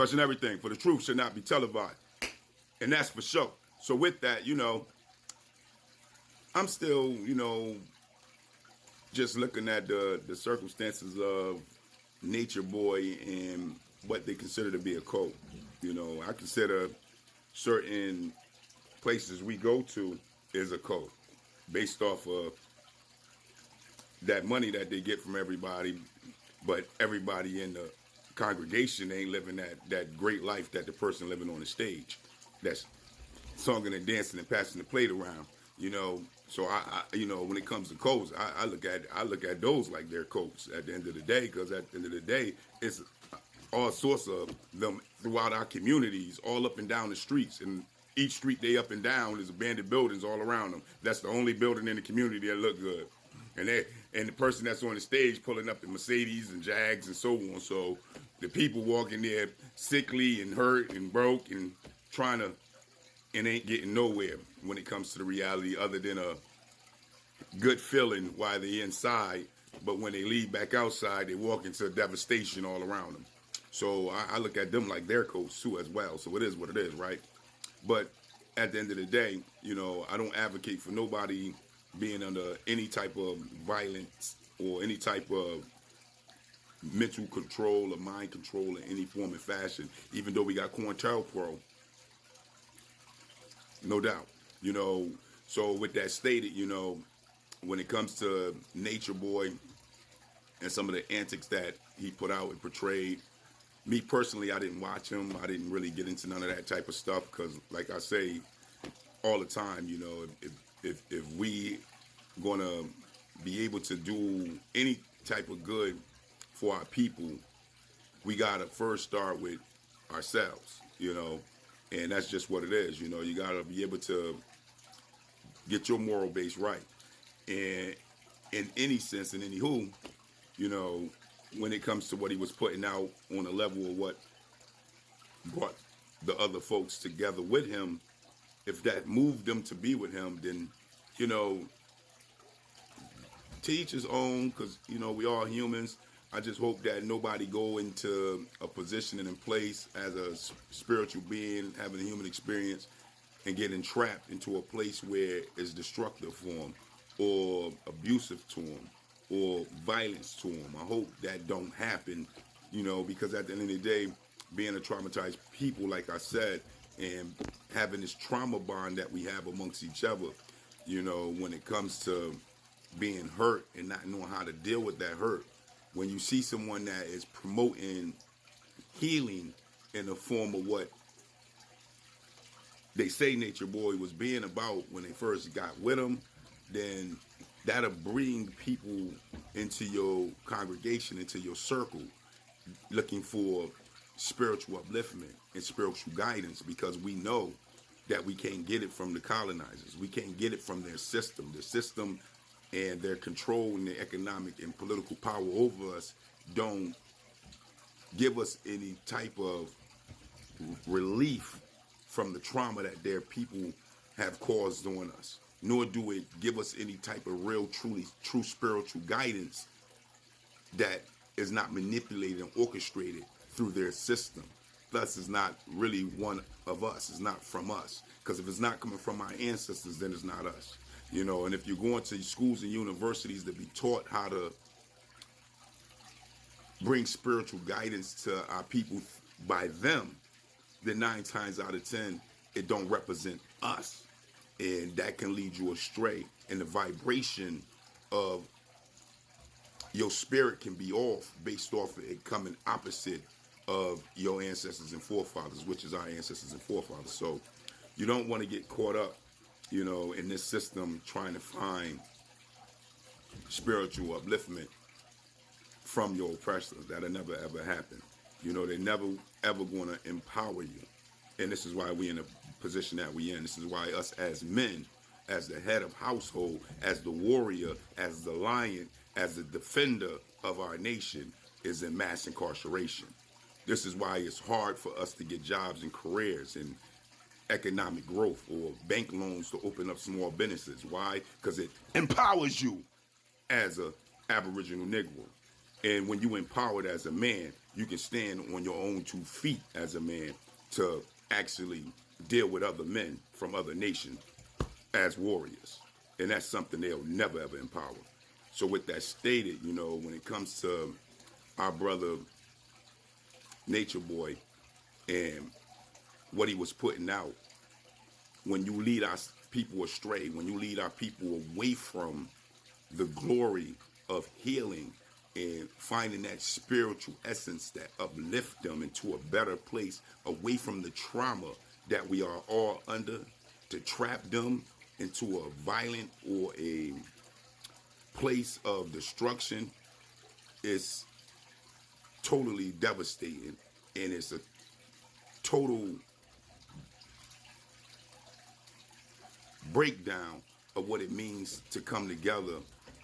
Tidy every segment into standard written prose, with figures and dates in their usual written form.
Question everything, for the truth should not be televised. And that's for sure. So with that, I'm still, just looking at the circumstances of Nature Boy and what they consider to be a cult. I consider certain places we go to is a cult based off of that money that they get from everybody, but everybody in the congregation ain't living that great life that the person living on the stage. That's songing and dancing and passing the plate around. So when it comes to coats, I look at those like they're coats at the end of the day, because at the end of the day, it's all sorts of them throughout our communities, all up and down the streets, and each street they up and down is abandoned buildings all around them. That's the only building in the community that look good, and the person that's on the stage pulling up the Mercedes and Jags and so on. So the people walking there sickly and hurt and broke and trying to and ain't getting nowhere when it comes to the reality, other than a good feeling while they're inside. But when they leave back outside, they walk into devastation all around them. So I look at them like their coats too as well. So it is what it is, right? But at the end of the day, I don't advocate for nobody being under any type of violence or any type of mental control or mind control in any form and fashion, even though we got COINTELPRO. No doubt. So with that stated, when it comes to Nature Boy and some of the antics that he put out and portrayed, me personally, I didn't watch him. I didn't really get into none of that type of stuff because, like I say all the time, if we gonna be able to do any type of good for our people, we gotta first start with ourselves, and that's just what it is. You gotta be able to get your moral base right, and in any sense, in any who, when it comes to what he was putting out on a level of what brought the other folks together with him, if that moved them to be with him, then to each his own, because we all humans. I just hope that nobody go into a position and in place as a spiritual being, having a human experience, and get entrapped into a place where it's destructive for them, or abusive to them, or violence to them. I hope that don't happen, because at the end of the day, being a traumatized people, like I said, and having this trauma bond that we have amongst each other, when it comes to being hurt and not knowing how to deal with that hurt. When you see someone that is promoting healing in the form of what they say Nature Boy was being about when they first got with him, then that'll bring people into your congregation, into your circle, looking for spiritual upliftment and spiritual guidance, because we know that we can't get it from the colonizers. We can't get it from their system. The system and their control and their economic and political power over us don't give us any type of relief from the trauma that their people have caused on us, nor do it give us any type of real, true spiritual guidance that is not manipulated and orchestrated through their system. Thus, it's not really one of us. It's not from us. Because if it's not coming from our ancestors, then it's not us. And if you're going to schools and universities to be taught how to bring spiritual guidance to our people by them, then 9 times out of 10, it don't represent us. And that can lead you astray. And the vibration of your spirit can be off based off of it coming opposite of your ancestors and forefathers, which is our ancestors and forefathers. So you don't want to get caught up, in this system trying to find spiritual upliftment from your oppressors. That'll never ever happen. They're never ever going to empower you. And this is why we in a position that we in. This is why us as men, as the head of household, as the warrior, as the lion, as the defender of our nation, is in mass incarceration. This is why it's hard for us to get jobs and careers and economic growth or bank loans to open up small businesses. Why? Because it empowers you as a Aboriginal Negro. And when you empowered as a man, you can stand on your own 2 feet as a man to actually deal with other men from other nations as warriors. And that's something they'll never ever empower. So with that stated, when it comes to our brother Nature Boy and what he was putting out, when you lead our people astray, when you lead our people away from the glory of healing and finding that spiritual essence that uplift them into a better place, away from the trauma that we are all under, to trap them into a violent or a place of destruction, is totally devastating, and it's a total breakdown of what it means to come together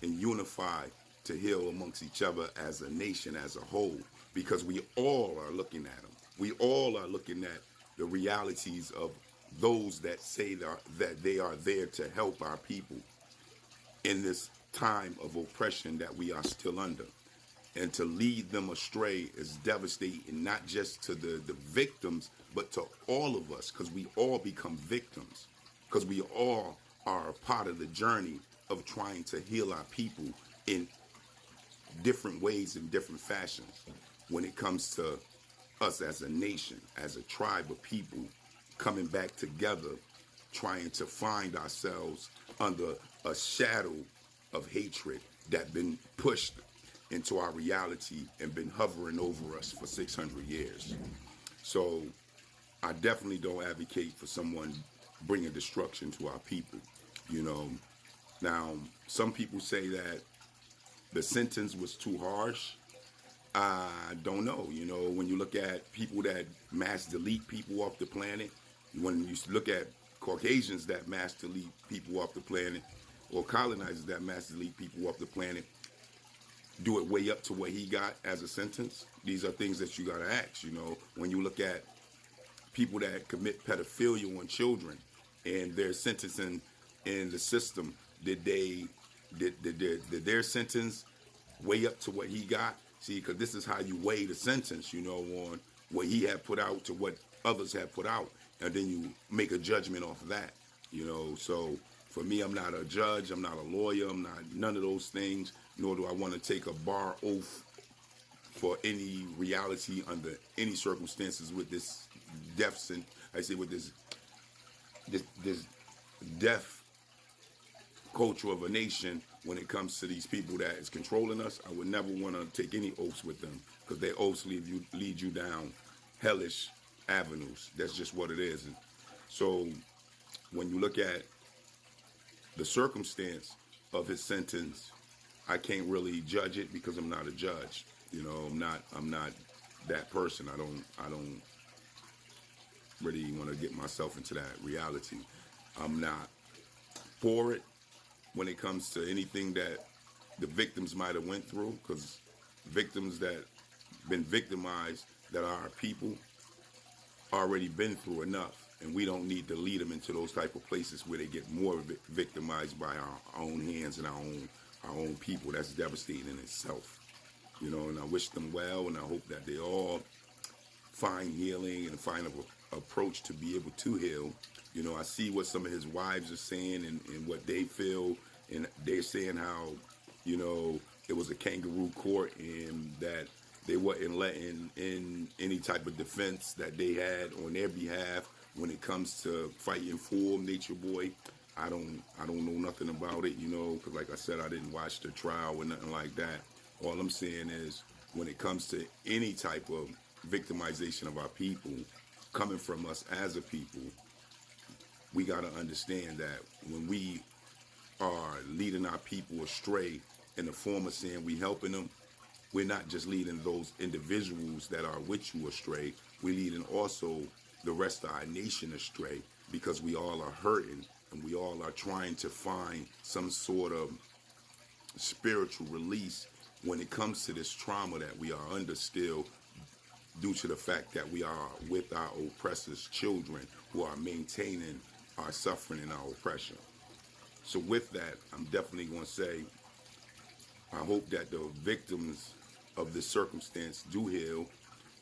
and unify to heal amongst each other as a nation as a whole, because we all are looking at them. We all are looking at the realities of those that say that they are there to help our people in this time of oppression that we are still under. And to lead them astray is devastating, not just to the victims, but to all of us, because we all become victims, because we all are a part of the journey of trying to heal our people in different ways and different fashions. When it comes to us as a nation, as a tribe of people, coming back together, trying to find ourselves under a shadow of hatred that been pushed into our reality and been hovering over us for 600 years. So I definitely don't advocate for someone bringing destruction to our people. Now, some people say that the sentence was too harsh. I don't know. When you look at people that mass delete people off the planet, when you look at Caucasians that mass delete people off the planet, or colonizers that mass delete people off the planet, do it way up to what he got as a sentence. These are things that you got to ask. When you look at people that commit pedophilia on children and their sentencing in the system, did their sentence weigh up to what he got? See, because this is how you weigh the sentence, on what he had put out to what others have put out, and then you make a judgment off of that. So for me, I'm not a judge, I'm not a lawyer, I'm not none of those things, nor do I want to take a bar oath for any reality under any circumstances with this death, with this death culture of a nation. When it comes to these people that is controlling us, I would never want to take any oaths with them, because their oaths lead you down hellish avenues. That's just what it is. And so when you look at the circumstance of his sentence, I can't really judge it because I'm not a judge. I'm not that person. I don't really want to get myself into that reality. I'm not for it when it comes to anything that the victims might have went through, because victims that been victimized, that are our people, already been through enough, and we don't need to lead them into those type of places where they get more victimized by our own hands and our own people. That's devastating in itself. And I wish them well, and I hope that they all find healing and find an approach to be able to heal. I see what some of his wives are saying and what they feel, and they're saying how, it was a kangaroo court and that they wasn't letting in any type of defense that they had on their behalf when it comes to fighting for Nature Boy. I don't know nothing about it, because like I said, I didn't watch the trial or nothing like that. All I'm saying is, when it comes to any type of victimization of our people coming from us as a people, we got to understand that when we are leading our people astray in the form of saying we helping them, we're not just leading those individuals that are with you astray, we're leading also the rest of our nation astray, because we all are hurting and we all are trying to find some sort of spiritual release when it comes to this trauma that we are under still, due to the fact that we are with our oppressors' children who are maintaining our suffering and our oppression. So with that, I'm definitely going to say, I hope that the victims of this circumstance do heal,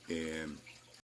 and